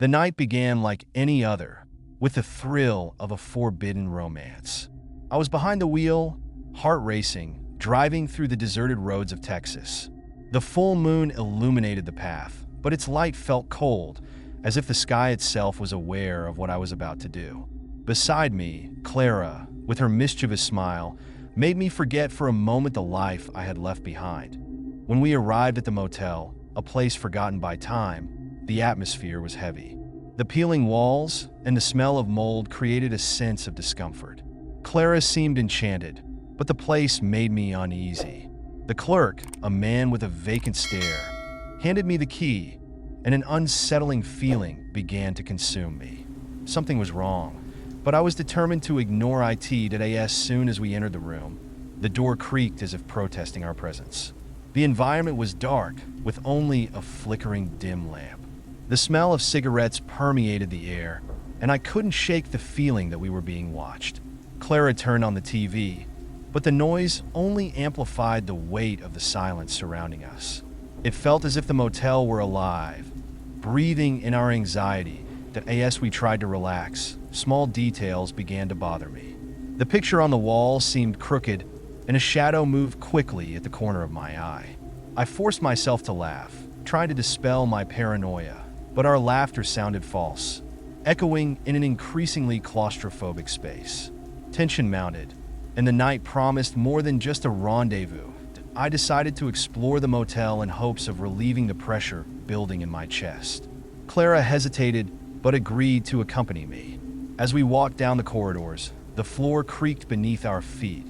The night began like any other, with the thrill of a forbidden romance. I was behind the wheel, heart racing, driving through the deserted roads of Texas. The full moon illuminated the path, but its light felt cold, as if the sky itself was aware of what I was about to do. Beside me, Clara, with her mischievous smile, made me forget for a moment the life I had left behind. When we arrived at the motel, a place forgotten by time, the atmosphere was heavy. The peeling walls and the smell of mold created a sense of discomfort. Clara seemed enchanted, but the place made me uneasy. The clerk, a man with a vacant stare, handed me the key, and an unsettling feeling began to consume me. Something was wrong, but I was determined to ignore it today. As soon as we entered the room, the door creaked as if protesting our presence. The environment was dark, with only a flickering dim lamp. The smell of cigarettes permeated the air, and I couldn't shake the feeling that we were being watched. Clara turned on the TV, but the noise only amplified the weight of the silence surrounding us. It felt as if the motel were alive, breathing in our anxiety that as we tried to relax, small details began to bother me. The picture on the wall seemed crooked, and a shadow moved quickly at the corner of my eye. I forced myself to laugh, trying to dispel my paranoia, but our laughter sounded false, echoing in an increasingly claustrophobic space. Tension mounted, and the night promised more than just a rendezvous. I decided to explore the motel in hopes of relieving the pressure building in my chest. Clara hesitated, but agreed to accompany me. As we walked down the corridors, the floor creaked beneath our feet,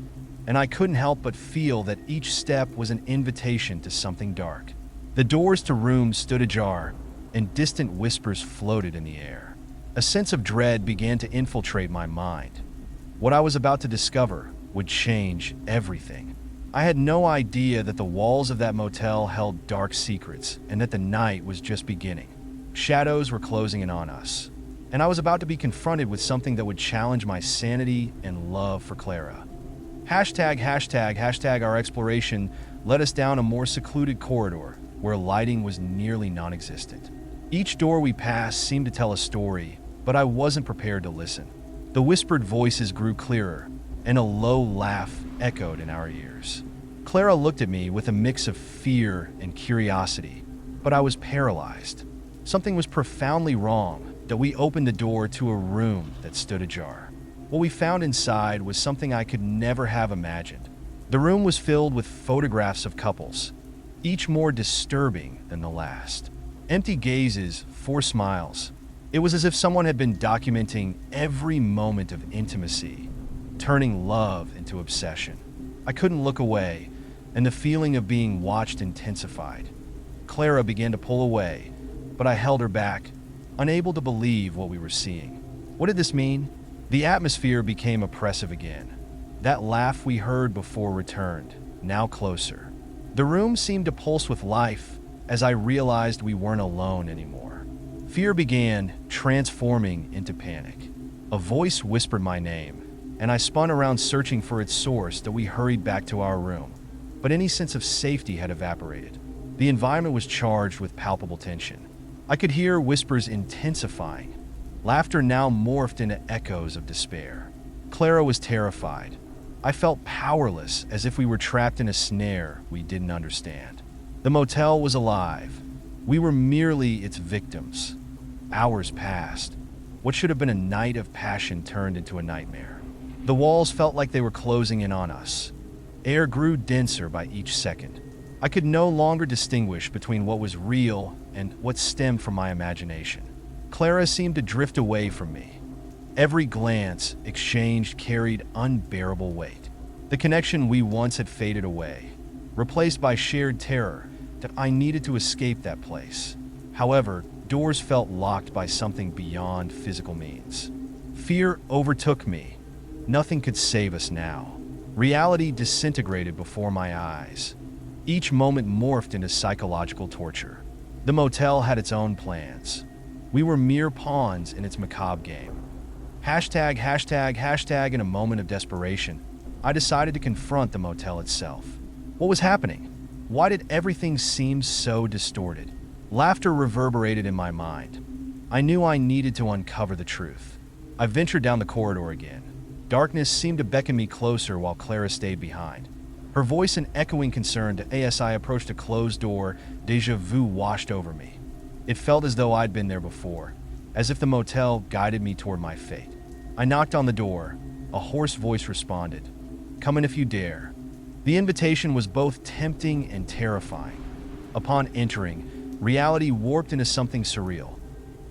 and I couldn't help but feel that each step was an invitation to something dark. The doors to rooms stood ajar, and distant whispers floated in the air. A sense of dread began to infiltrate my mind. What I was about to discover would change everything. I had no idea that the walls of that motel held dark secrets and that the night was just beginning. Shadows were closing in on us, and I was about to be confronted with something that would challenge my sanity and love for Clara. Our exploration led us down a more secluded corridor where lighting was nearly non-existent. Each door we passed seemed to tell a story, but I wasn't prepared to listen. The whispered voices grew clearer, and a low laugh echoed in our ears. Clara looked at me with a mix of fear and curiosity, but I was paralyzed. Something was profoundly wrong that we opened the door to a room that stood ajar. What we found inside was something I could never have imagined. The room was filled with photographs of couples, each more disturbing than the last. Empty gazes, forced smiles. It was as if someone had been documenting every moment of intimacy, turning love into obsession. I couldn't look away, and the feeling of being watched intensified. Clara began to pull away, but I held her back, unable to believe what we were seeing. What did this mean? The atmosphere became oppressive again. That laugh we heard before returned, now closer. The room seemed to pulse with life as I realized we weren't alone anymore. Fear began transforming into panic. A voice whispered my name, and I spun around searching for its source as we hurried back to our room. But any sense of safety had evaporated. The environment was charged with palpable tension. I could hear whispers intensifying. Laughter now morphed into echoes of despair. Clara was terrified. I felt powerless, as if we were trapped in a snare we didn't understand. The motel was alive. We were merely its victims. Hours passed. What should have been a night of passion turned into a nightmare. The walls felt like they were closing in on us. Air grew denser by each second. I could no longer distinguish between what was real and what stemmed from my imagination. Clara seemed to drift away from me. Every glance exchanged carried unbearable weight. The connection we once had faded away, replaced by shared terror that I needed to escape that place. However, doors felt locked by something beyond physical means. Fear overtook me. Nothing could save us now. Reality disintegrated before my eyes. Each moment morphed into psychological torture. The motel had its own plans. We were mere pawns in its macabre game. In a moment of desperation, I decided to confront the motel itself. What was happening? Why did everything seem so distorted? Laughter reverberated in my mind. I knew I needed to uncover the truth. I ventured down the corridor again. Darkness seemed to beckon me closer while Clara stayed behind. Her voice an echoing concern as I approached a closed door. Déjà vu washed over me. It felt as though I'd been there before, as if the motel guided me toward my fate. I knocked on the door. A hoarse voice responded, "Come in if you dare." The invitation was both tempting and terrifying. Upon entering, reality warped into something surreal.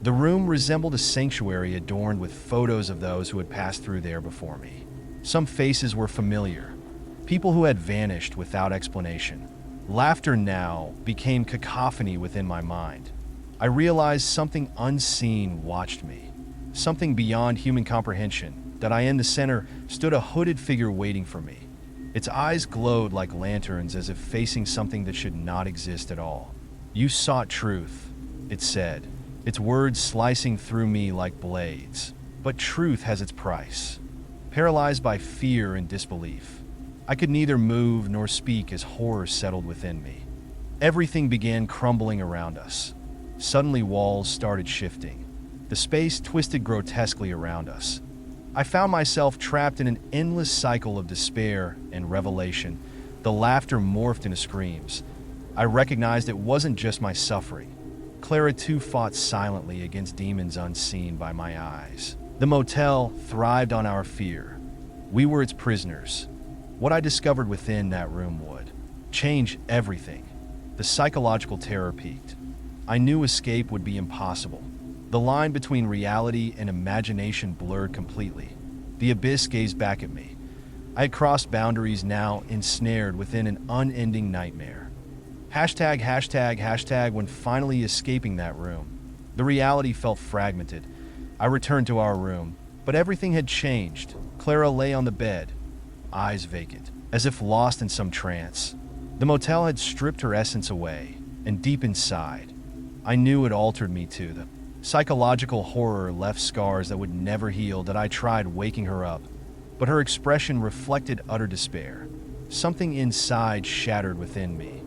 The room resembled a sanctuary adorned with photos of those who had passed through there before me. Some faces were familiar, people who had vanished without explanation. Laughter now became cacophony within my mind. I realized something unseen watched me, something beyond human comprehension, that in the center stood a hooded figure waiting for me. Its eyes glowed like lanterns as if facing something that should not exist at all. "You sought truth," it said, its words slicing through me like blades. "But truth has its price." Paralyzed by fear and disbelief, I could neither move nor speak as horror settled within me. Everything began crumbling around us. Suddenly walls started shifting. The space twisted grotesquely around us. I found myself trapped in an endless cycle of despair and revelation. The laughter morphed into screams. I recognized it wasn't just my suffering. Clara too fought silently against demons unseen by my eyes. The motel thrived on our fear. We were its prisoners. What I discovered within that room would change everything. The psychological terror peaked. I knew escape would be impossible. The line between reality and imagination blurred completely. The abyss gazed back at me. I had crossed boundaries, now ensnared within an unending nightmare. When finally escaping that room, the reality felt fragmented. I returned to our room, but everything had changed. Clara lay on the bed, eyes vacant, as if lost in some trance. The motel had stripped her essence away, and deep inside, I knew it altered me too. The psychological horror left scars that would never heal. That I tried waking her up, but her expression reflected utter despair. Something inside shattered within me.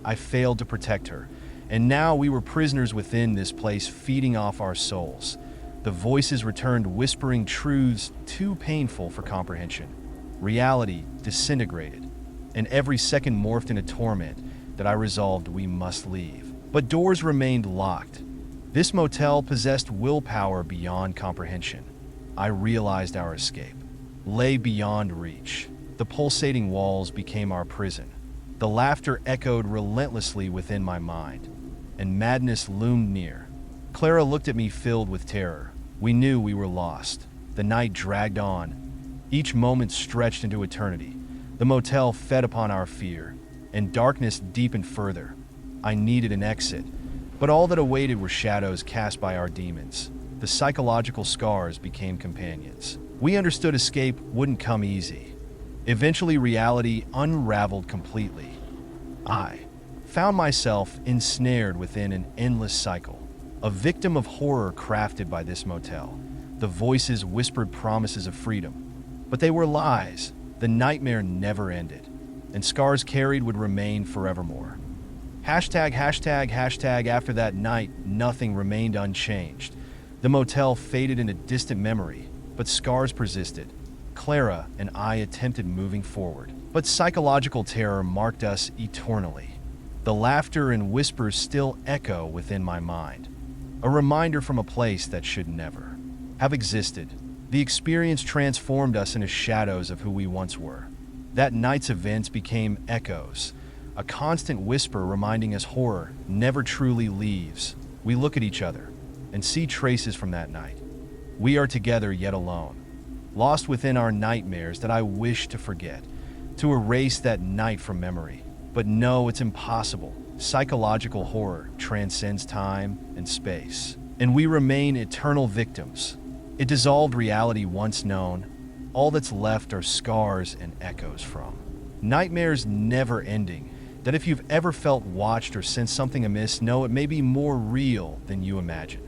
I failed to protect her, and now we were prisoners within this place, feeding off our souls. The voices returned, whispering truths too painful for comprehension. Reality disintegrated, and every second morphed into torment. That I resolved we must leave. But doors remained locked. This motel possessed willpower beyond comprehension. I realized our escape lay beyond reach. The pulsating walls became our prison. The laughter echoed relentlessly within my mind, and madness loomed near. Clara looked at me filled with terror. We knew we were lost. The night dragged on. Each moment stretched into eternity. The motel fed upon our fear, and darkness deepened further. I needed an exit, but all that awaited were shadows cast by our demons. The psychological scars became companions. We understood escape wouldn't come easy. Eventually, reality unraveled completely. I found myself ensnared within an endless cycle, a victim of horror crafted by this motel. The voices whispered promises of freedom, but they were lies. The nightmare never ended, and scars carried would remain forevermore. After that night, nothing remained unchanged. The motel faded into distant memory, but scars persisted. Clara and I attempted moving forward, but psychological terror marked us eternally. The laughter and whispers still echo within my mind, a reminder from a place that should never have existed. The experience transformed us into shadows of who we once were. That night's events became echoes, a constant whisper reminding us horror never truly leaves. We look at each other and see traces from that night. We are together yet alone, lost within our nightmares that I wish to forget, to erase that night from memory. But no, it's impossible. Psychological horror transcends time and space, and we remain eternal victims. It dissolved reality once known. All that's left are scars and echoes from nightmares never ending. That if you've ever felt watched or sensed something amiss, know it may be more real than you imagine.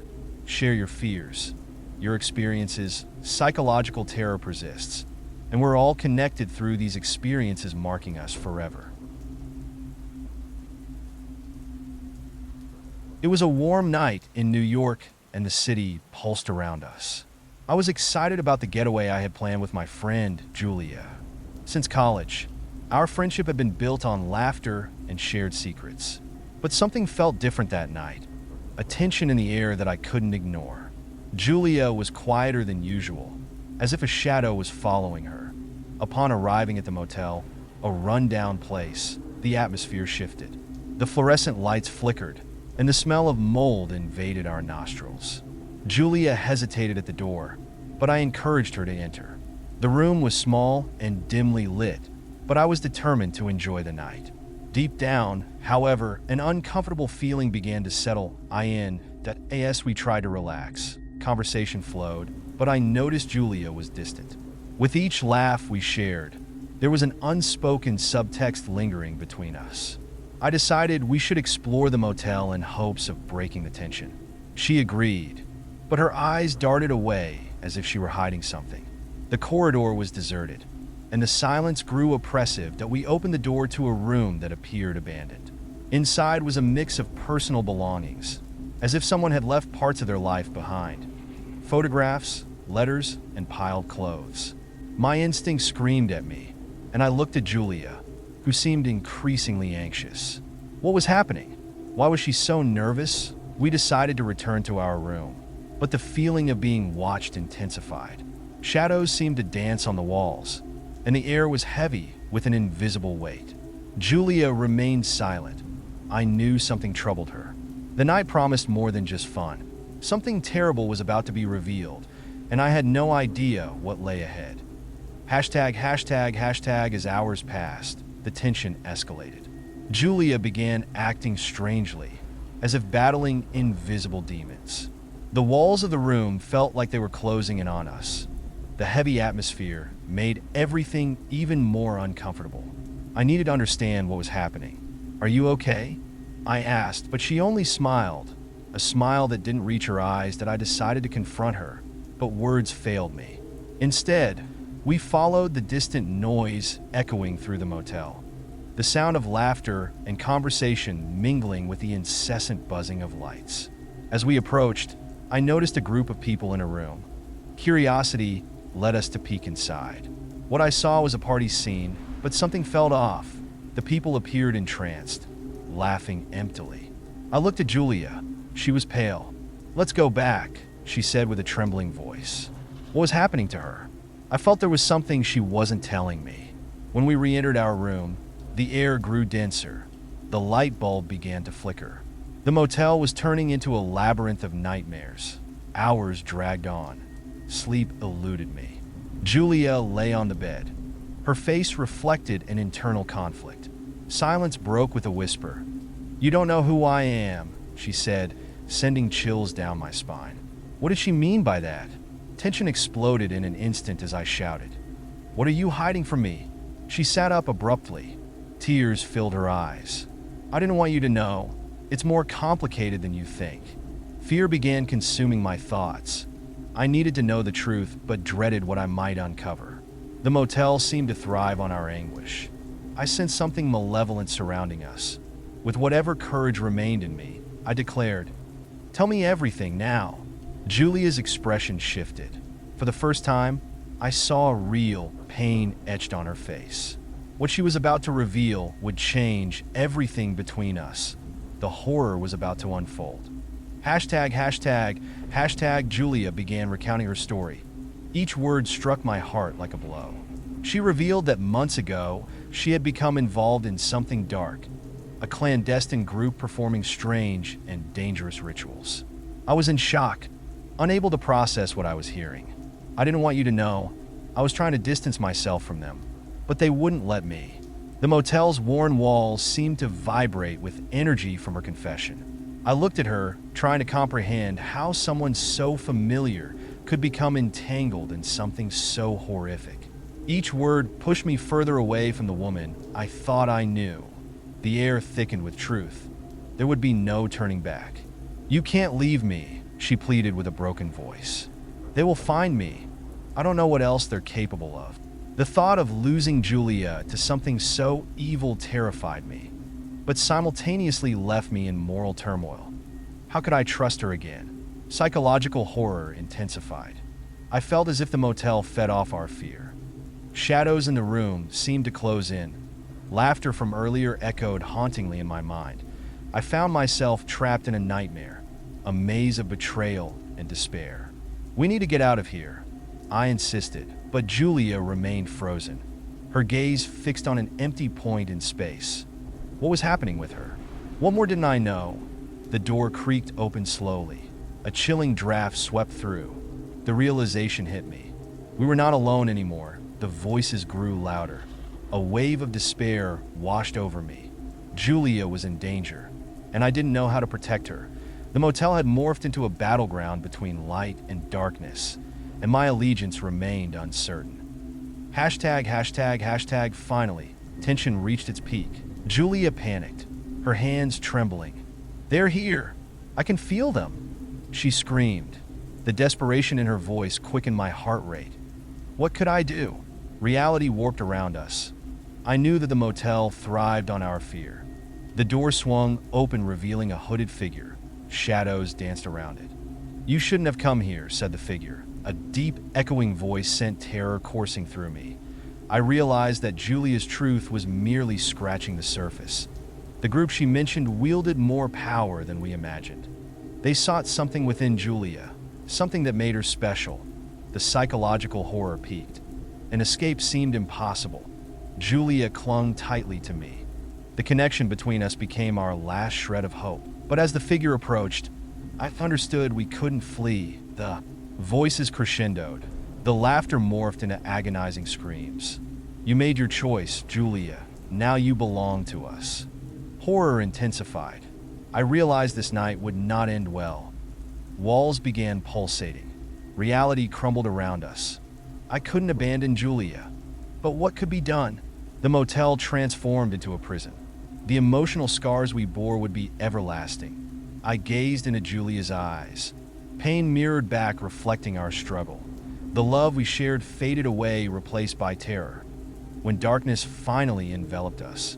Share your fears, your experiences. Psychological terror persists, and we're all connected through these experiences, marking us forever. It was a warm night in New York and the city pulsed around us. I was excited about the getaway I had planned with my friend, Julia. Since college, our friendship had been built on laughter and shared secrets. But something felt different that night, a tension in the air that I couldn't ignore. Julia was quieter than usual, as if a shadow was following her. Upon arriving at the motel, a run-down place, the atmosphere shifted. The fluorescent lights flickered, and the smell of mold invaded our nostrils. Julia hesitated at the door, but I encouraged her to enter. The room was small and dimly lit, but I was determined to enjoy the night. Deep down, however, an uncomfortable feeling began to settle in. As we tried to relax, conversation flowed, but I noticed Julia was distant. With each laugh we shared, there was an unspoken subtext lingering between us. I decided we should explore the motel in hopes of breaking the tension. She agreed, but her eyes darted away as if she were hiding something. The corridor was deserted, and the silence grew oppressive that we opened the door to a room that appeared abandoned. Inside was a mix of personal belongings, as if someone had left parts of their life behind. Photographs, letters, and piled clothes. My instinct screamed at me, and I looked at Julia, who seemed increasingly anxious. What was happening? Why was she so nervous? We decided to return to our room, but the feeling of being watched intensified. Shadows seemed to dance on the walls, and the air was heavy with an invisible weight. Julia remained silent. I knew something troubled her. The night promised more than just fun. Something terrible was about to be revealed, and I had no idea what lay ahead. As hours passed, the tension escalated. Julia began acting strangely, as if battling invisible demons. The walls of the room felt like they were closing in on us. The heavy atmosphere made everything even more uncomfortable. I needed to understand what was happening. "Are you okay?" I asked, but she only smiled, a smile that didn't reach her eyes. That I decided to confront her, but words failed me. Instead, we followed the distant noise echoing through the motel, the sound of laughter and conversation mingling with the incessant buzzing of lights. As we approached, I noticed a group of people in a room. Curiosity led us to peek inside. What I saw was a party scene, but something felt off. The people appeared entranced, laughing emptily. I looked at Julia. She was pale. "Let's go back," she said with a trembling voice. What was happening to her? I felt there was something she wasn't telling me. When we re-entered our room, the air grew denser. The light bulb began to flicker. The motel was turning into a labyrinth of nightmares. Hours dragged on. Sleep eluded me. Julia lay on the bed. Her face reflected an internal conflict. Silence broke with a whisper. "You don't know who I am," she said, sending chills down my spine. What did she mean by that? Tension exploded in an instant as I shouted, "What are you hiding from me?" She sat up abruptly. Tears filled her eyes. "I didn't want you to know. It's more complicated than you think." Fear began consuming my thoughts. I needed to know the truth, but dreaded what I might uncover. The motel seemed to thrive on our anguish. I sensed something malevolent surrounding us. With whatever courage remained in me, I declared, "Tell me everything now." Julia's expression shifted. For the first time, I saw real pain etched on her face. What she was about to reveal would change everything between us. The horror was about to unfold. Julia began recounting her story. Each word struck my heart like a blow. She revealed that months ago, she had become involved in something dark, a clandestine group performing strange and dangerous rituals. I was in shock, unable to process what I was hearing. "I didn't want you to know. I was trying to distance myself from them, but they wouldn't let me." The motel's worn walls seemed to vibrate with energy from her confession. I looked at her, trying to comprehend how someone so familiar could become entangled in something so horrific. Each word pushed me further away from the woman I thought I knew. The air thickened with truth. There would be no turning back. "You can't leave me," she pleaded with a broken voice. "They will find me. I don't know what else they're capable of." The thought of losing Julia to something so evil terrified me, but simultaneously left me in moral turmoil. How could I trust her again? Psychological horror intensified. I felt as if the motel fed off our fear. Shadows in the room seemed to close in. Laughter from earlier echoed hauntingly in my mind. I found myself trapped in a nightmare, a maze of betrayal and despair. "We need to get out of here," I insisted, but Julia remained frozen, her gaze fixed on an empty point in space. What was happening with her? What more didn't I know? The door creaked open slowly. A chilling draft swept through. The realization hit me. We were not alone anymore. The voices grew louder. A wave of despair washed over me. Julia was in danger, and I didn't know how to protect her. The motel had morphed into a battleground between light and darkness, and my allegiance remained uncertain. Finally, tension reached its peak. Julia panicked, her hands trembling. "They're here! I can feel them!" She screamed. The desperation in her voice quickened my heart rate. What could I do? Reality warped around us. I knew that the motel thrived on our fear. The door swung open, revealing a hooded figure. Shadows danced around it. "You shouldn't have come here," said the figure. A deep, echoing voice sent terror coursing through me. I realized that Julia's truth was merely scratching the surface. The group she mentioned wielded more power than we imagined. They sought something within Julia, something that made her special. The psychological horror peaked. An escape seemed impossible. Julia clung tightly to me. The connection between us became our last shred of hope. But as the figure approached, I understood we couldn't flee. The voices crescendoed. The laughter morphed into agonizing screams. "You made your choice, Julia. Now you belong to us." Horror intensified. I realized this night would not end well. Walls began pulsating. Reality crumbled around us. I couldn't abandon Julia. But what could be done? The motel transformed into a prison. The emotional scars we bore would be everlasting. I gazed into Julia's eyes. Pain mirrored back, reflecting our struggle. The love we shared faded away, replaced by terror. When darkness finally enveloped us,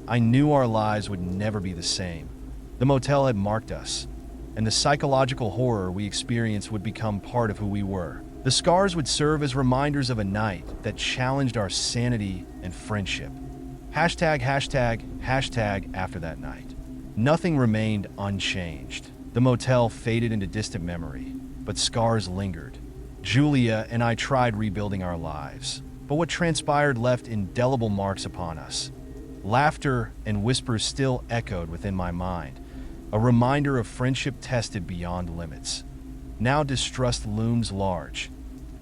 I knew our lives would never be the same. The motel had marked us, and the psychological horror we experienced would become part of who we were. The scars would serve as reminders of a night that challenged our sanity and friendship. Hashtag after that night. Nothing remained unchanged. The motel faded into distant memory, but scars lingered. Julia and I tried rebuilding our lives, but what transpired left indelible marks upon us. Laughter and whispers still echoed within my mind, a reminder of friendship tested beyond limits. Now distrust looms large.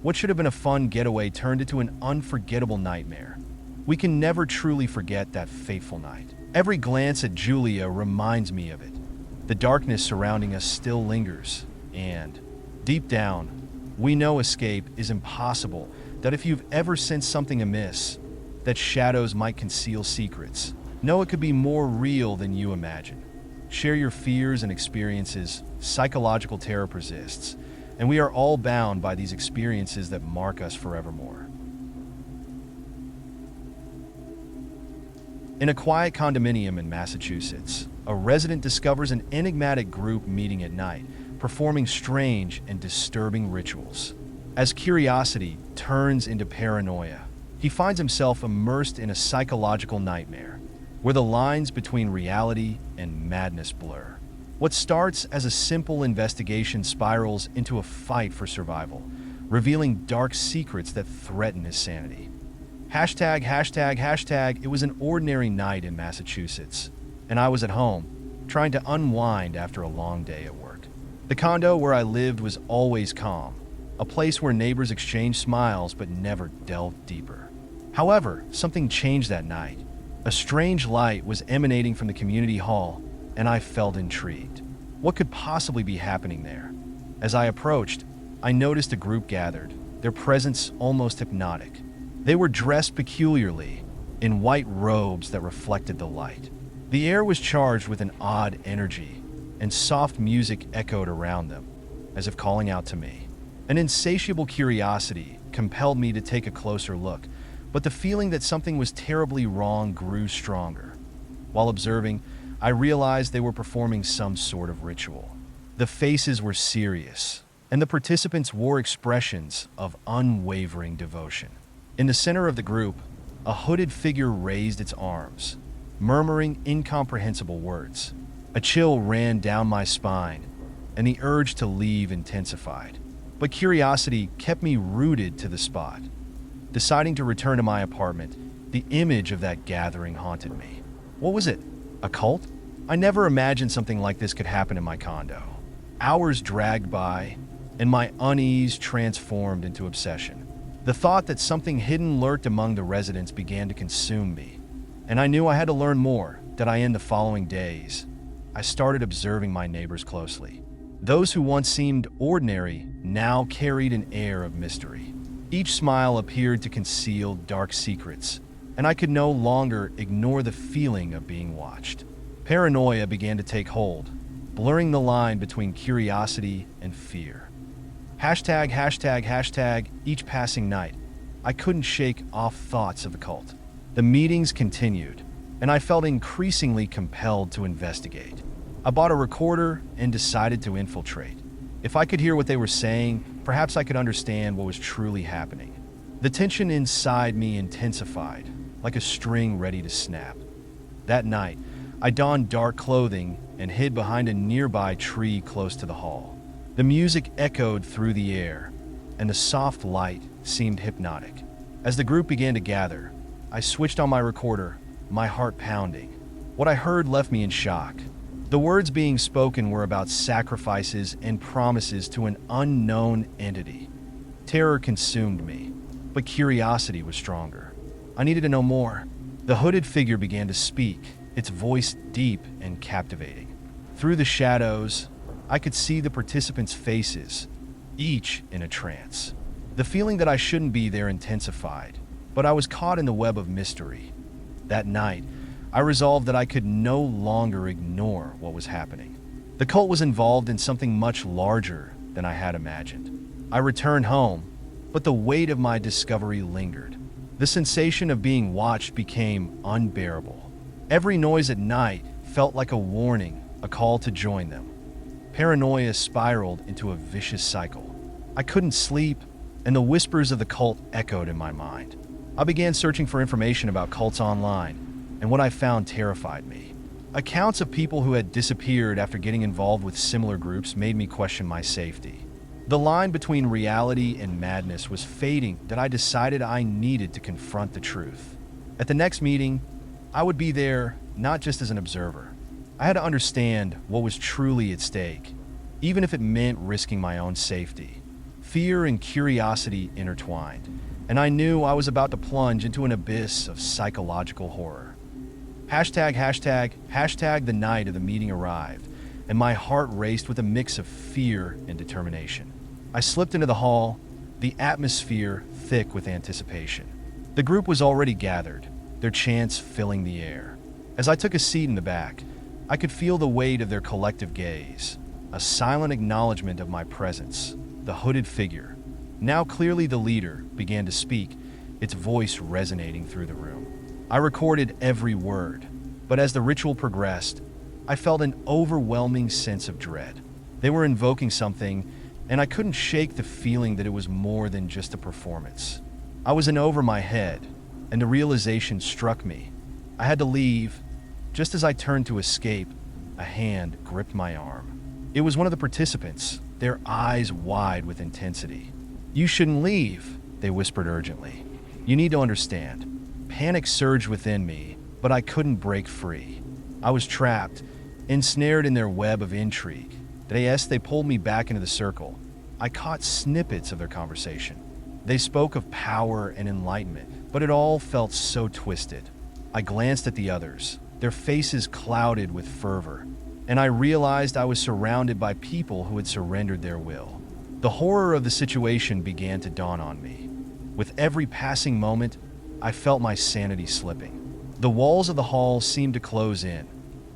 What should have been a fun getaway turned into an unforgettable nightmare. We can never truly forget that fateful night. Every glance at Julia reminds me of it. The darkness surrounding us still lingers, and deep down, we know escape is impossible, that if you've ever sensed something amiss, that shadows might conceal secrets, know it could be more real than you imagine. Share your fears and experiences. Psychological terror persists, and we are all bound by these experiences that mark us forevermore. In a quiet condominium in Massachusetts, a resident discovers an enigmatic group meeting at night, performing strange and disturbing rituals. As curiosity turns into paranoia, he finds himself immersed in a psychological nightmare, where the lines between reality and madness blur. What starts as a simple investigation spirals into a fight for survival, revealing dark secrets that threaten his sanity. Hashtag, it was an ordinary night in Massachusetts, and I was at home, trying to unwind after a long day at work. The condo where I lived was always calm, a place where neighbors exchanged smiles but never delved deeper. However, something changed that night. A strange light was emanating from the community hall, and I felt intrigued. What could possibly be happening there? As I approached, I noticed a group gathered, their presence almost hypnotic. They were dressed peculiarly, in white robes that reflected the light. The air was charged with an odd energy, and soft music echoed around them, as if calling out to me. An insatiable curiosity compelled me to take a closer look, but the feeling that something was terribly wrong grew stronger. While observing, I realized they were performing some sort of ritual. The faces were serious, and the participants wore expressions of unwavering devotion. In the center of the group, a hooded figure raised its arms, murmuring incomprehensible words. A chill ran down my spine, and the urge to leave intensified. But curiosity kept me rooted to the spot. Deciding to return to my apartment, the image of that gathering haunted me. What was it? A cult? I never imagined something like this could happen in my condo. Hours dragged by, and my unease transformed into obsession. The thought that something hidden lurked among the residents began to consume me, and I knew I had to learn more. Did I end the following days? I started observing my neighbors closely. Those who once seemed ordinary now carried an air of mystery. Each smile appeared to conceal dark secrets, and I could no longer ignore the feeling of being watched. Paranoia began to take hold, blurring the line between curiosity and fear. Hashtag, each passing night, I couldn't shake off thoughts of the cult. The meetings continued, and I felt increasingly compelled to investigate. I bought a recorder and decided to infiltrate. If I could hear what they were saying, perhaps I could understand what was truly happening. The tension inside me intensified, like a string ready to snap. That night, I donned dark clothing and hid behind a nearby tree close to the hall. The music echoed through the air, and the soft light seemed hypnotic. As the group began to gather, I switched on my recorder, my heart pounding. What I heard left me in shock. The words being spoken were about sacrifices and promises to an unknown entity. Terror consumed me, but curiosity was stronger. I needed to know more. The hooded figure began to speak, its voice deep and captivating. Through the shadows, I could see the participants' faces, each in a trance. The feeling that I shouldn't be there intensified, but I was caught in the web of mystery. That night, I resolved that I could no longer ignore what was happening. The cult was involved in something much larger than I had imagined. I returned home, but the weight of my discovery lingered. The sensation of being watched became unbearable. Every noise at night felt like a warning, a call to join them. Paranoia spiraled into a vicious cycle. I couldn't sleep, and the whispers of the cult echoed in my mind. I began searching for information about cults online, and what I found terrified me. Accounts of people who had disappeared after getting involved with similar groups made me question my safety. The line between reality and madness was fading that I decided I needed to confront the truth. At the next meeting, I would be there not just as an observer. I had to understand what was truly at stake, even if it meant risking my own safety. Fear and curiosity intertwined, and I knew I was about to plunge into an abyss of psychological horror. Hashtag the night of the meeting arrived, and my heart raced with a mix of fear and determination. I slipped into the hall, the atmosphere thick with anticipation. The group was already gathered, their chants filling the air. As I took a seat in the back, I could feel the weight of their collective gaze, a silent acknowledgement of my presence. The hooded figure, now clearly the leader, began to speak, its voice resonating through the room. I recorded every word, but as the ritual progressed, I felt an overwhelming sense of dread. They were invoking something, and I couldn't shake the feeling that it was more than just a performance. I was in over my head, and the realization struck me. I had to leave. Just as I turned to escape, a hand gripped my arm. It was one of the participants, their eyes wide with intensity. "You shouldn't leave," they whispered urgently. "You need to understand." Panic surged within me, but I couldn't break free. I was trapped, ensnared in their web of intrigue. They pulled me back into the circle. I caught snippets of their conversation. They spoke of power and enlightenment, but it all felt so twisted. I glanced at the others, their faces clouded with fervor, and I realized I was surrounded by people who had surrendered their will. The horror of the situation began to dawn on me. With every passing moment, I felt my sanity slipping. The walls of the hall seemed to close in,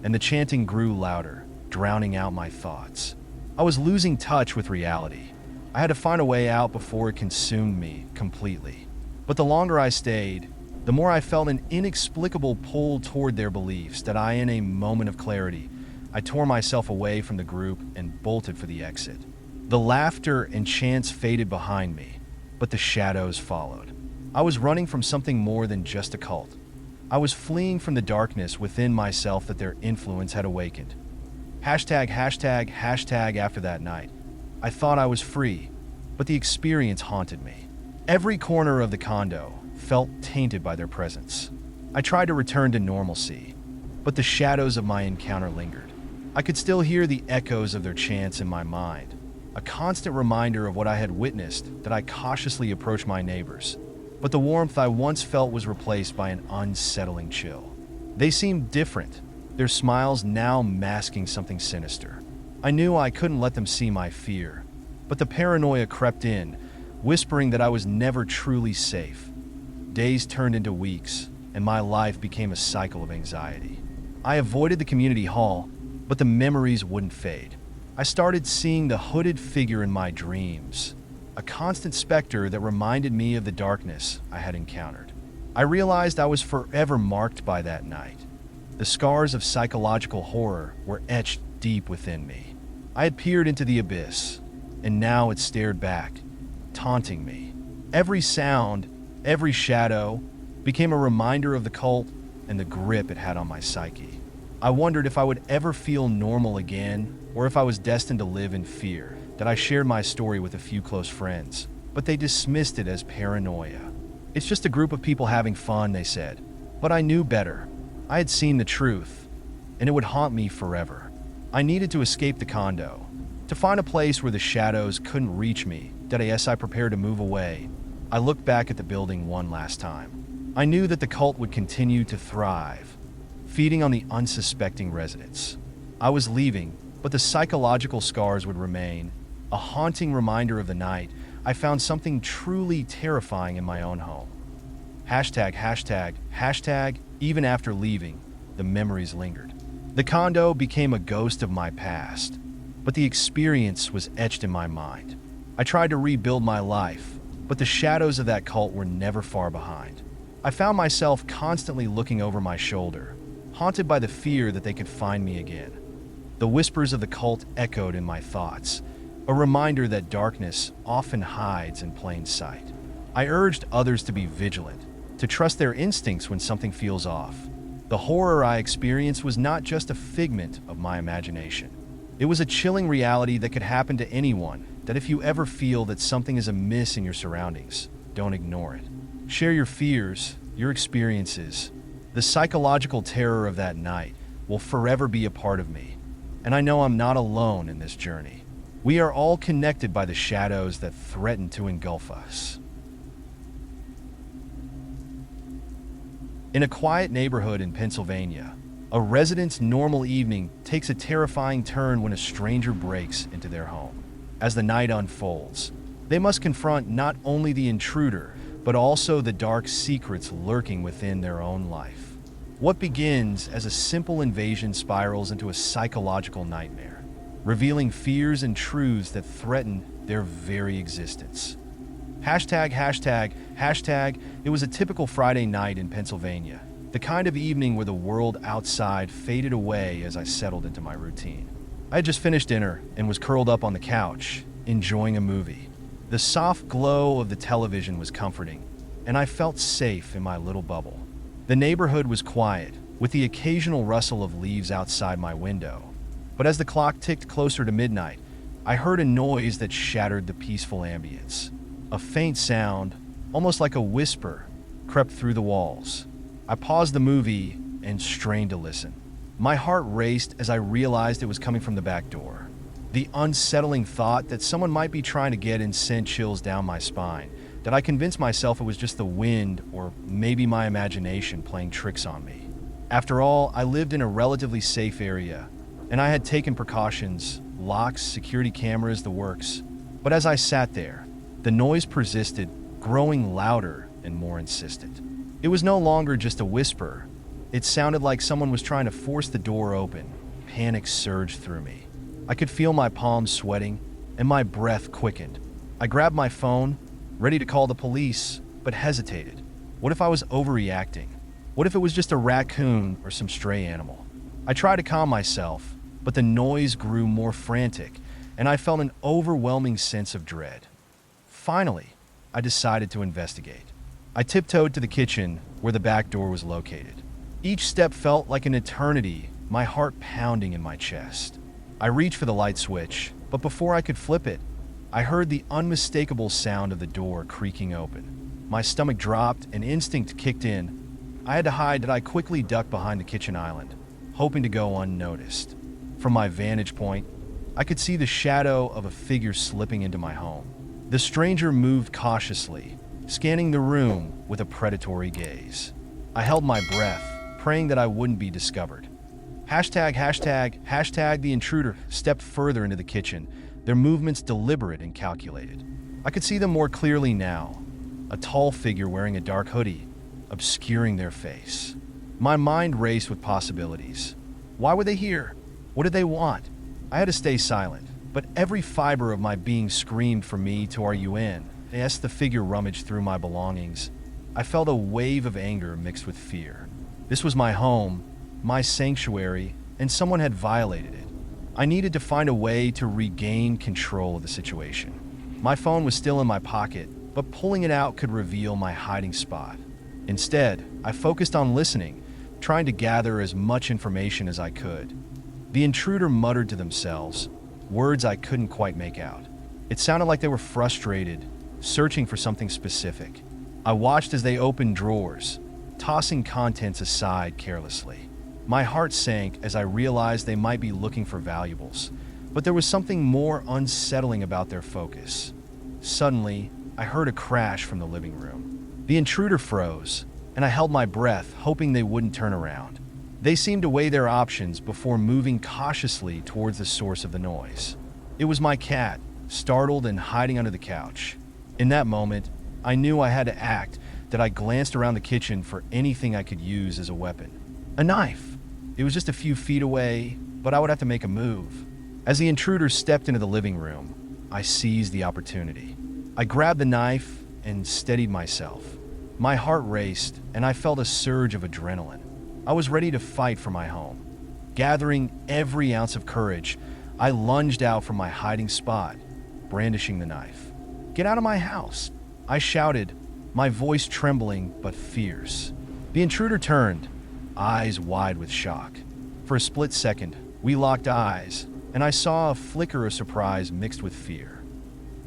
and the chanting grew louder, drowning out my thoughts. I was losing touch with reality. I had to find a way out before it consumed me completely. But the longer I stayed, the more I felt an inexplicable pull toward their beliefs that I, in a moment of clarity, I tore myself away from the group and bolted for the exit. The laughter and chants faded behind me, but the shadows followed. I was running from something more than just a cult. I was fleeing from the darkness within myself that their influence had awakened. Hashtag, hashtag, hashtag after that night. I thought I was free, but the experience haunted me. Every corner of the condo felt tainted by their presence. I tried to return to normalcy, but the shadows of my encounter lingered. I could still hear the echoes of their chants in my mind, a constant reminder of what I had witnessed that I cautiously approached my neighbors. But the warmth I once felt was replaced by an unsettling chill. They seemed different, their smiles now masking something sinister. I knew I couldn't let them see my fear, but the paranoia crept in, whispering that I was never truly safe. Days turned into weeks, and my life became a cycle of anxiety. I avoided the community hall, but the memories wouldn't fade. I started seeing the hooded figure in my dreams, a constant specter that reminded me of the darkness I had encountered. I realized I was forever marked by that night. The scars of psychological horror were etched deep within me. I had peered into the abyss, and now it stared back, taunting me. Every sound, every shadow, became a reminder of the cult and the grip it had on my psyche. I wondered if I would ever feel normal again, or if I was destined to live in fear. That I shared my story with a few close friends, but they dismissed it as paranoia. It's just a group of people having fun, they said. But I knew better. I had seen the truth, and it would haunt me forever. I needed to escape the condo, to find a place where the shadows couldn't reach me. As I prepared to move away, I looked back at the building one last time. I knew that the cult would continue to thrive, feeding on the unsuspecting residents. I was leaving, but the psychological scars would remain, a haunting reminder of the night I found something truly terrifying in my own home. Hashtag, hashtag, hashtag, even after leaving, the memories lingered. The condo became a ghost of my past, but the experience was etched in my mind. I tried to rebuild my life, but the shadows of that cult were never far behind. I found myself constantly looking over my shoulder, haunted by the fear that they could find me again. The whispers of the cult echoed in my thoughts, a reminder that darkness often hides in plain sight. I urged others to be vigilant, to trust their instincts when something feels off. The horror I experienced was not just a figment of my imagination. It was a chilling reality that could happen to anyone, that if you ever feel that something is amiss in your surroundings, don't ignore it. Share your fears, your experiences. The psychological terror of that night will forever be a part of me, and I know I'm not alone in this journey. We are all connected by the shadows that threaten to engulf us. In a quiet neighborhood in Pennsylvania, a resident's normal evening takes a terrifying turn when a stranger breaks into their home. As the night unfolds, they must confront not only the intruder, but also the dark secrets lurking within their own life. What begins as a simple invasion spirals into a psychological nightmare, revealing fears and truths that threaten their very existence. Hashtag, hashtag, hashtag, it was a typical Friday night in Pennsylvania, the kind of evening where the world outside faded away as I settled into my routine. I had just finished dinner and was curled up on the couch, enjoying a movie. The soft glow of the television was comforting, and I felt safe in my little bubble. The neighborhood was quiet, with the occasional rustle of leaves outside my window. But as the clock ticked closer to midnight, I heard a noise that shattered the peaceful ambience. A faint sound, almost like a whisper, crept through the walls. I paused the movie and strained to listen. My heart raced as I realized it was coming from the back door. The unsettling thought that someone might be trying to get in sent chills down my spine, that I convinced myself it was just the wind or maybe my imagination playing tricks on me. After all, I lived in a relatively safe area, and I had taken precautions, locks, security cameras, the works. But as I sat there, the noise persisted, growing louder and more insistent. It was no longer just a whisper. It sounded like someone was trying to force the door open. Panic surged through me. I could feel my palms sweating, and my breath quickened. I grabbed my phone, ready to call the police, but hesitated. What if I was overreacting? What if it was just a raccoon or some stray animal? I tried to calm myself, but the noise grew more frantic, and I felt an overwhelming sense of dread. Finally, I decided to investigate. I tiptoed to the kitchen where the back door was located. Each step felt like an eternity, my heart pounding in my chest. I reached for the light switch, but before I could flip it, I heard the unmistakable sound of the door creaking open. My stomach dropped and instinct kicked in. I had to hide, but I quickly ducked behind the kitchen island, hoping to go unnoticed. From my vantage point, I could see the shadow of a figure slipping into my home. The stranger moved cautiously, scanning the room with a predatory gaze. I held my breath, praying that I wouldn't be discovered. Hashtag the intruder stepped further into the kitchen, their movements deliberate and calculated. I could see them more clearly now, a tall figure wearing a dark hoodie, obscuring their face. My mind raced with possibilities. Why were they here? What did they want? I had to stay silent, but every fiber of my being screamed for me to RUN. As the figure rummaged through my belongings, I felt a wave of anger mixed with fear. This was my home, my sanctuary, and someone had violated it. I needed to find a way to regain control of the situation. My phone was still in my pocket, but pulling it out could reveal my hiding spot. Instead, I focused on listening, trying to gather as much information as I could. The intruder muttered to themselves, words I couldn't quite make out. It sounded like they were frustrated, searching for something specific. I watched as they opened drawers, tossing contents aside carelessly. My heart sank as I realized they might be looking for valuables, but there was something more unsettling about their focus. Suddenly, I heard a crash from the living room. The intruder froze, and I held my breath, hoping they wouldn't turn around. They seemed to weigh their options before moving cautiously towards the source of the noise. It was my cat, startled and hiding under the couch. In that moment, I knew I had to act, that I glanced around the kitchen for anything I could use as a weapon. A knife! It was just a few feet away, but I would have to make a move. As the intruder stepped into the living room, I seized the opportunity. I grabbed the knife and steadied myself. My heart raced, and I felt a surge of adrenaline. I was ready to fight for my home. Gathering every ounce of courage, I lunged out from my hiding spot, brandishing the knife. "Get out of my house!" I shouted, my voice trembling but fierce. The intruder turned, eyes wide with shock. For a split second, we locked eyes, and I saw a flicker of surprise mixed with fear.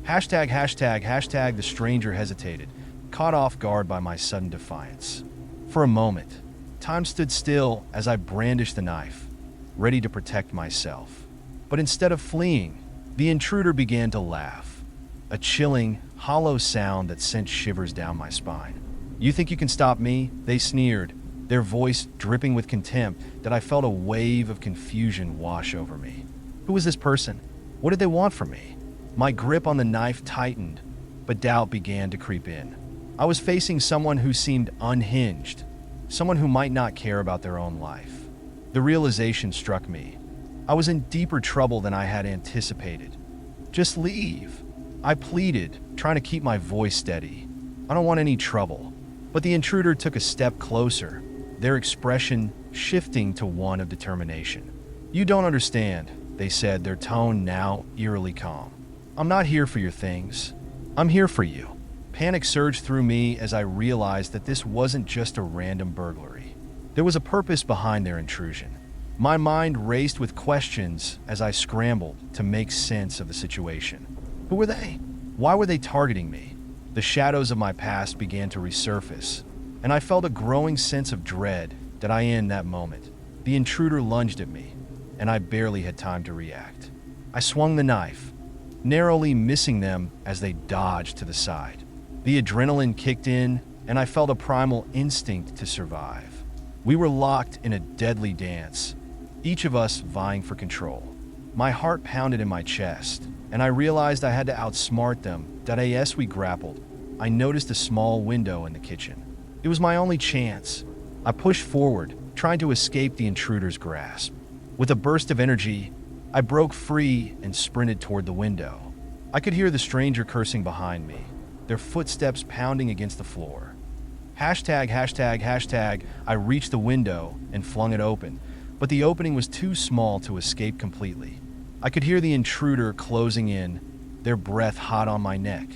Hashtag the stranger hesitated, caught off guard by my sudden defiance. For a moment, time stood still as I brandished the knife, ready to protect myself. But instead of fleeing, the intruder began to laugh, a chilling, hollow sound that sent shivers down my spine. "You think you can stop me?" they sneered, their voice dripping with contempt that I felt a wave of confusion wash over me. Who was this person? What did they want from me? My grip on the knife tightened, but doubt began to creep in. I was facing someone who seemed unhinged, someone who might not care about their own life. The realization struck me. I was in deeper trouble than I had anticipated. "Just leave," I pleaded, trying to keep my voice steady. "I don't want any trouble." But the intruder took a step closer, their expression shifting to one of determination. "You don't understand," they said, their tone now eerily calm. "I'm not here for your things. I'm here for you." Panic surged through me as I realized that this wasn't just a random burglary. There was a purpose behind their intrusion. My mind raced with questions as I scrambled to make sense of the situation. Who were they? Why were they targeting me? The shadows of my past began to resurface, and I felt a growing sense of dread that I in that moment. The intruder lunged at me, and I barely had time to react. I swung the knife, narrowly missing them as they dodged to the side. The adrenaline kicked in, and I felt a primal instinct to survive. We were locked in a deadly dance, each of us vying for control. My heart pounded in my chest, and I realized I had to outsmart them. As we grappled, I noticed a small window in the kitchen. It was my only chance. I pushed forward, trying to escape the intruder's grasp. With a burst of energy, I broke free and sprinted toward the window. I could hear the stranger cursing behind me, their footsteps pounding against the floor. Hashtag, I reached the window and flung it open, but the opening was too small to escape completely. I could hear the intruder closing in, their breath hot on my neck.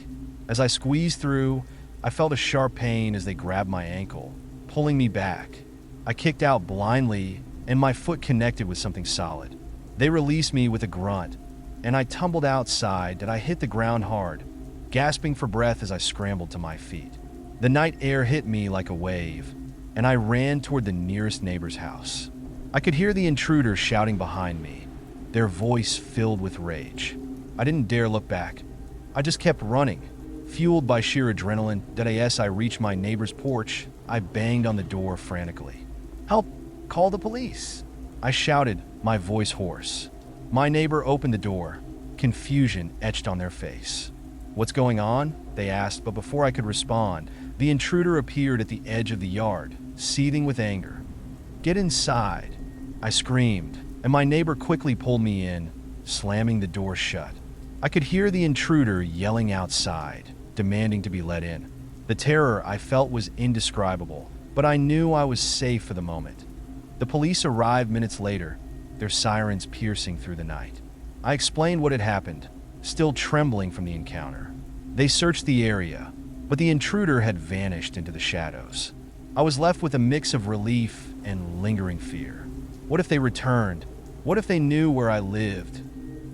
As I squeezed through, I felt a sharp pain as they grabbed my ankle, pulling me back. I kicked out blindly, and my foot connected with something solid. They released me with a grunt, and I tumbled outside that I hit the ground hard, gasping for breath as I scrambled to my feet. The night air hit me like a wave, and I ran toward the nearest neighbor's house. I could hear the intruder shouting behind me, their voice filled with rage. I didn't dare look back. I just kept running. Fueled by sheer adrenaline, as I reached my neighbor's porch, I banged on the door frantically. "Help! Call the police!" I shouted, my voice hoarse. My neighbor opened the door, confusion etched on their face. "What's going on?" they asked, but before I could respond, the intruder appeared at the edge of the yard, seething with anger. "Get inside!" I screamed, and my neighbor quickly pulled me in, slamming the door shut. I could hear the intruder yelling outside, demanding to be let in. The terror I felt was indescribable, but I knew I was safe for the moment. The police arrived minutes later, their sirens piercing through the night. I explained what had happened, still trembling from the encounter. They searched the area, but the intruder had vanished into the shadows. I was left with a mix of relief and lingering fear. What if they returned? What if they knew where I lived?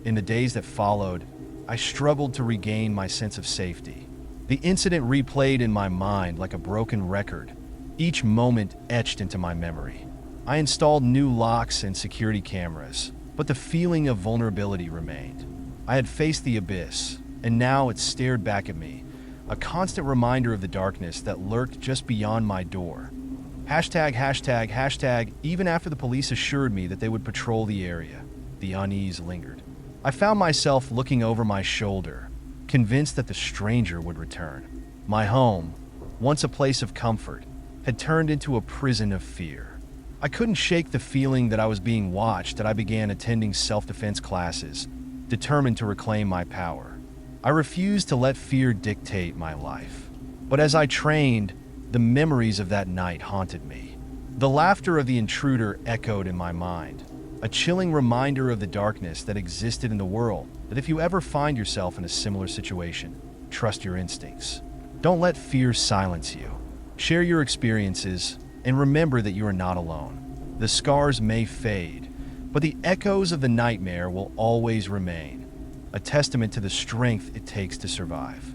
In the days that followed, I struggled to regain my sense of safety. The incident replayed in my mind like a broken record, each moment etched into my memory. I installed new locks and security cameras, but the feeling of vulnerability remained. I had faced the abyss, and now it stared back at me, a constant reminder of the darkness that lurked just beyond my door. Hashtag, even after the police assured me that they would patrol the area, the unease lingered. I found myself looking over my shoulder, convinced that the stranger would return. My home, once a place of comfort, had turned into a prison of fear. I couldn't shake the feeling that I was being watched, that I began attending self-defense classes, determined to reclaim my power. I refused to let fear dictate my life. But as I trained, the memories of that night haunted me. The laughter of the intruder echoed in my mind, a chilling reminder of the darkness that existed in the world, that if you ever find yourself in a similar situation, trust your instincts. Don't let fear silence you. Share your experiences, and remember that you are not alone. The scars may fade, but the echoes of the nightmare will always remain, a testament to the strength it takes to survive.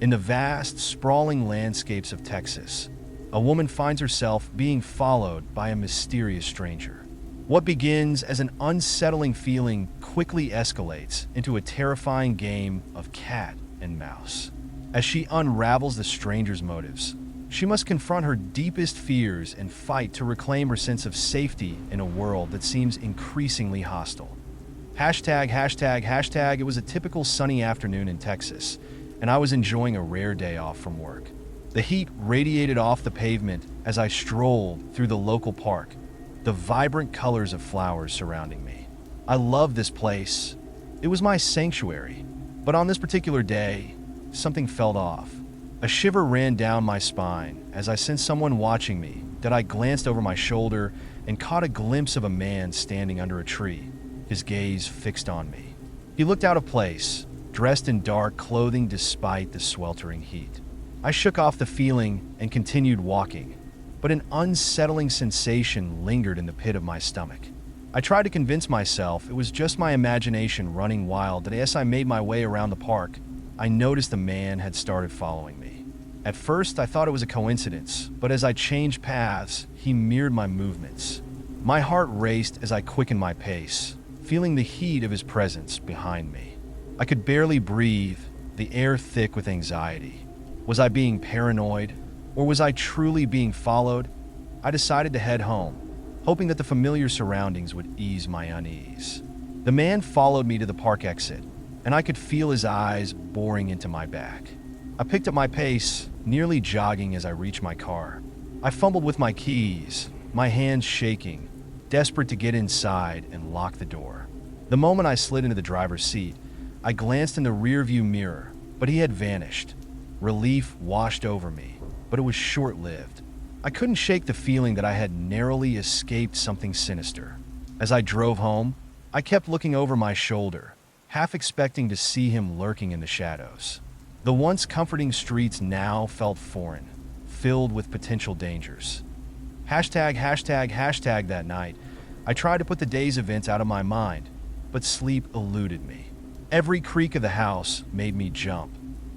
In the vast, sprawling landscapes of Texas, a woman finds herself being followed by a mysterious stranger. What begins as an unsettling feeling quickly escalates into a terrifying game of cat and mouse. As she unravels the stranger's motives, she must confront her deepest fears and fight to reclaim her sense of safety in a world that seems increasingly hostile. Hashtag, it was a typical sunny afternoon in Texas, and I was enjoying a rare day off from work. The heat radiated off the pavement as I strolled through the local park, the vibrant colors of flowers surrounding me. I loved this place. It was my sanctuary. But on this particular day, something felt off. A shiver ran down my spine as I sensed someone watching me, that I glanced over my shoulder and caught a glimpse of a man standing under a tree, his gaze fixed on me. He looked out of place, dressed in dark clothing despite the sweltering heat. I shook off the feeling and continued walking, but an unsettling sensation lingered in the pit of my stomach. I tried to convince myself it was just my imagination running wild that as I made my way around the park, I noticed the man had started following me. At first, I thought it was a coincidence, but as I changed paths, he mirrored my movements. My heart raced as I quickened my pace, feeling the heat of his presence behind me. I could barely breathe, the air thick with anxiety. Was I being paranoid, or was I truly being followed? I decided to head home, hoping that the familiar surroundings would ease my unease. The man followed me to the park exit, and I could feel his eyes boring into my back. I picked up my pace, nearly jogging as I reached my car. I fumbled with my keys, my hands shaking, desperate to get inside and lock the door. The moment I slid into the driver's seat, I glanced in the rearview mirror, but he had vanished. Relief washed over me, but it was short-lived. I couldn't shake the feeling that I had narrowly escaped something sinister. As I drove home, I kept looking over my shoulder, half expecting to see him lurking in the shadows. The once comforting streets now felt foreign, filled with potential dangers. Hashtag that night. I tried to put the day's events out of my mind, but sleep eluded me. Every creak of the house made me jump,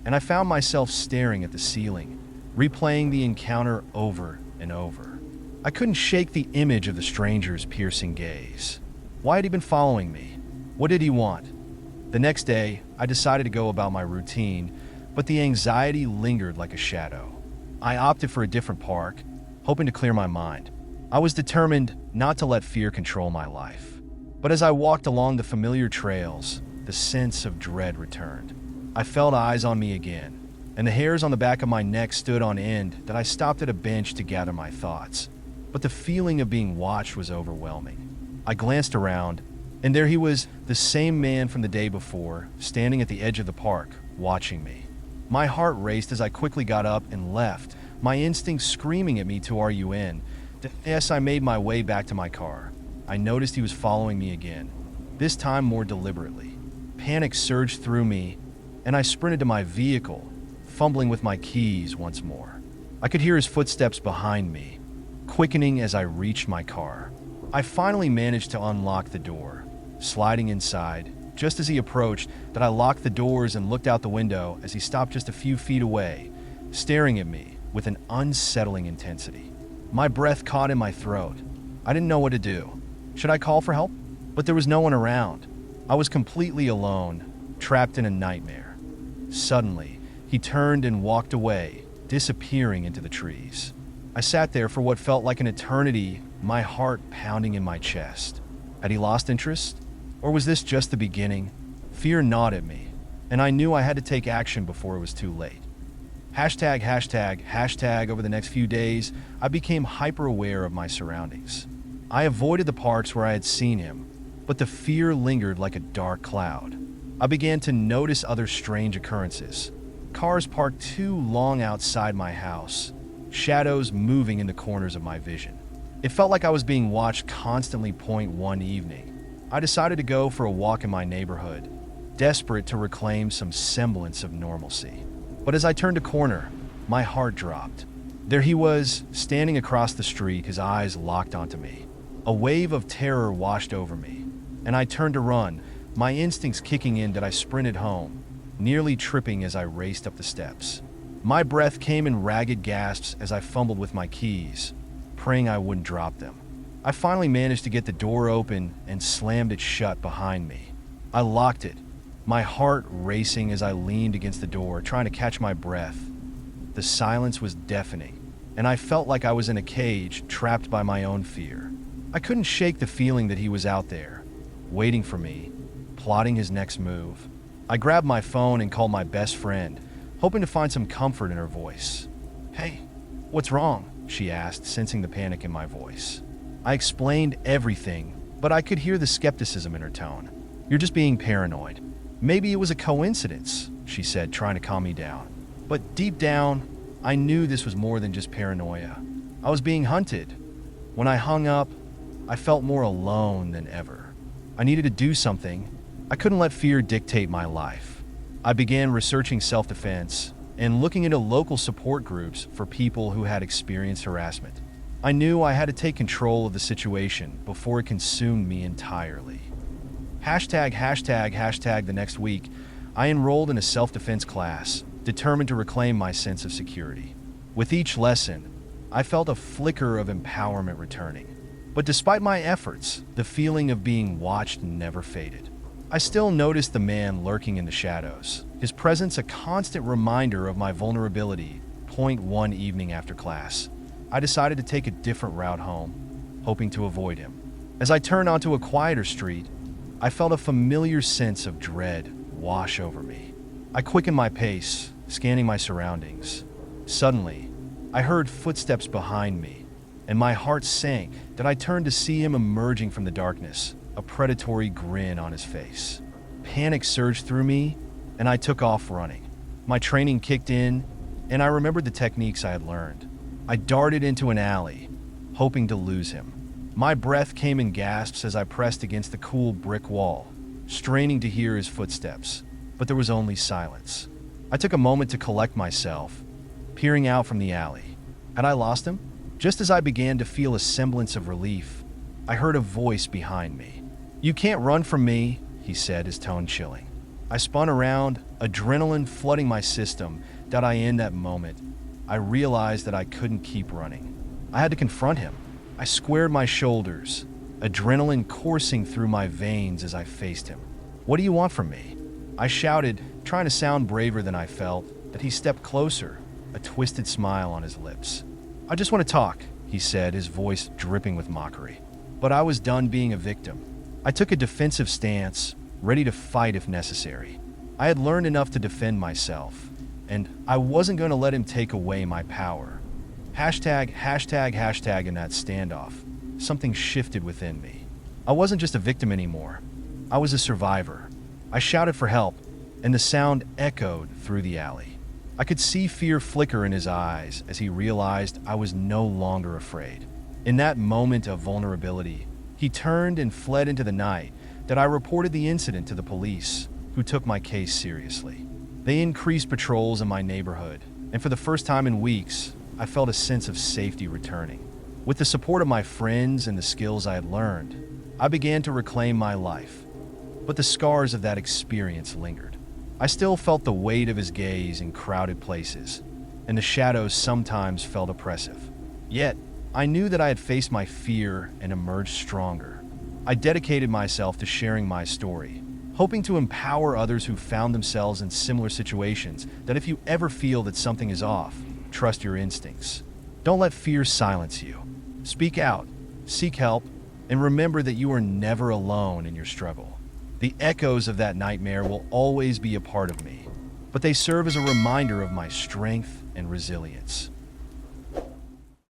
and I found myself staring at the ceiling, replaying the encounter over and over. I couldn't shake the image of the stranger's piercing gaze. Why had he been following me? What did he want? The next day, I decided to go about my routine, but the anxiety lingered like a shadow. I opted for a different park, hoping to clear my mind. I was determined not to let fear control my life. But as I walked along the familiar trails, the sense of dread returned. I felt eyes on me again, and the hairs on the back of my neck stood on end that I stopped at a bench to gather my thoughts. But the feeling of being watched was overwhelming. I glanced around, and there he was, the same man from the day before, standing at the edge of the park, watching me. My heart raced as I quickly got up and left, my instincts screaming at me to RUN. Yes, I made my way back to my car. I noticed he was following me again, this time more deliberately. Panic surged through me, and I sprinted to my vehicle, fumbling with my keys once more. I could hear his footsteps behind me, quickening as I reached my car. I finally managed to unlock the door, sliding inside. Just as he approached, that I locked the doors and looked out the window as he stopped just a few feet away, staring at me with an unsettling intensity. My breath caught in my throat. I didn't know what to do. Should I call for help? But there was no one around. I was completely alone, trapped in a nightmare. Suddenly, he turned and walked away, disappearing into the trees. I sat there for what felt like an eternity, my heart pounding in my chest. Had he lost interest? Or was this just the beginning? Fear gnawed at me, and I knew I had to take action before it was too late. Hashtag over the next few days, I became hyper-aware of my surroundings. I avoided the parks where I had seen him, but the fear lingered like a dark cloud. I began to notice other strange occurrences. Cars parked too long outside my house, shadows moving in the corners of my vision. It felt like I was being watched constantly. One evening, I decided to go for a walk in my neighborhood, desperate to reclaim some semblance of normalcy. But as I turned a corner, my heart dropped. There he was, standing across the street, his eyes locked onto me. A wave of terror washed over me, and I turned to run, my instincts kicking in that I sprinted home, nearly tripping as I raced up the steps. My breath came in ragged gasps as I fumbled with my keys, praying I wouldn't drop them. I finally managed to get the door open and slammed it shut behind me. I locked it, my heart racing as I leaned against the door, trying to catch my breath. The silence was deafening, and I felt like I was in a cage, trapped by my own fear. I couldn't shake the feeling that he was out there, waiting for me, plotting his next move. I grabbed my phone and called my best friend, hoping to find some comfort in her voice. "Hey, what's wrong?" she asked, sensing the panic in my voice. I explained everything, but I could hear the skepticism in her tone. "You're just being paranoid. Maybe it was a coincidence," she said, trying to calm me down. But deep down, I knew this was more than just paranoia. I was being hunted. When I hung up, I felt more alone than ever. I needed to do something. I couldn't let fear dictate my life. I began researching self-defense and looking into local support groups for people who had experienced harassment. I knew I had to take control of the situation before it consumed me entirely. Hashtag the next week, I enrolled in a self-defense class, determined to reclaim my sense of security. With each lesson, I felt a flicker of empowerment returning. But despite my efforts, the feeling of being watched never faded. I still noticed the man lurking in the shadows, his presence a constant reminder of my vulnerability. One evening after class, I decided to take a different route home, hoping to avoid him. As I turned onto a quieter street, I felt a familiar sense of dread wash over me. I quickened my pace, scanning my surroundings. Suddenly, I heard footsteps behind me, and my heart sank that I turned to see him emerging from the darkness, a predatory grin on his face. Panic surged through me, and I took off running. My training kicked in, and I remembered the techniques I had learned. I darted into an alley, hoping to lose him. My breath came in gasps as I pressed against the cool brick wall, straining to hear his footsteps, but there was only silence. I took a moment to collect myself, peering out from the alley. Had I lost him? Just as I began to feel a semblance of relief, I heard a voice behind me. "You can't run from me," he said, his tone chilling. I spun around, adrenaline flooding my system. In that moment, I realized that I couldn't keep running. I had to confront him. I squared my shoulders, adrenaline coursing through my veins as I faced him. "What do you want from me?" I shouted, trying to sound braver than I felt, that he stepped closer, a twisted smile on his lips. "I just want to talk," he said, his voice dripping with mockery. But I was done being a victim. I took a defensive stance, ready to fight if necessary. I had learned enough to defend myself, and I wasn't going to let him take away my power. Hashtag in that standoff. Something shifted within me. I wasn't just a victim anymore. I was a survivor. I shouted for help, and the sound echoed through the alley. I could see fear flicker in his eyes as he realized I was no longer afraid. In that moment of vulnerability, he turned and fled into the night. I reported the incident to the police, who took my case seriously. They increased patrols in my neighborhood, and for the first time in weeks, I felt a sense of safety returning. With the support of my friends and the skills I had learned, I began to reclaim my life. But the scars of that experience lingered. I still felt the weight of his gaze in crowded places, and the shadows sometimes felt oppressive. Yet, I knew that I had faced my fear and emerged stronger. I dedicated myself to sharing my story, hoping to empower others who found themselves in similar situations. That if you ever feel that something is off, trust your instincts. Don't let fear silence you. Speak out, seek help, and remember that you are never alone in your struggle. The echoes of that nightmare will always be a part of me, but they serve as a reminder of my strength and resilience.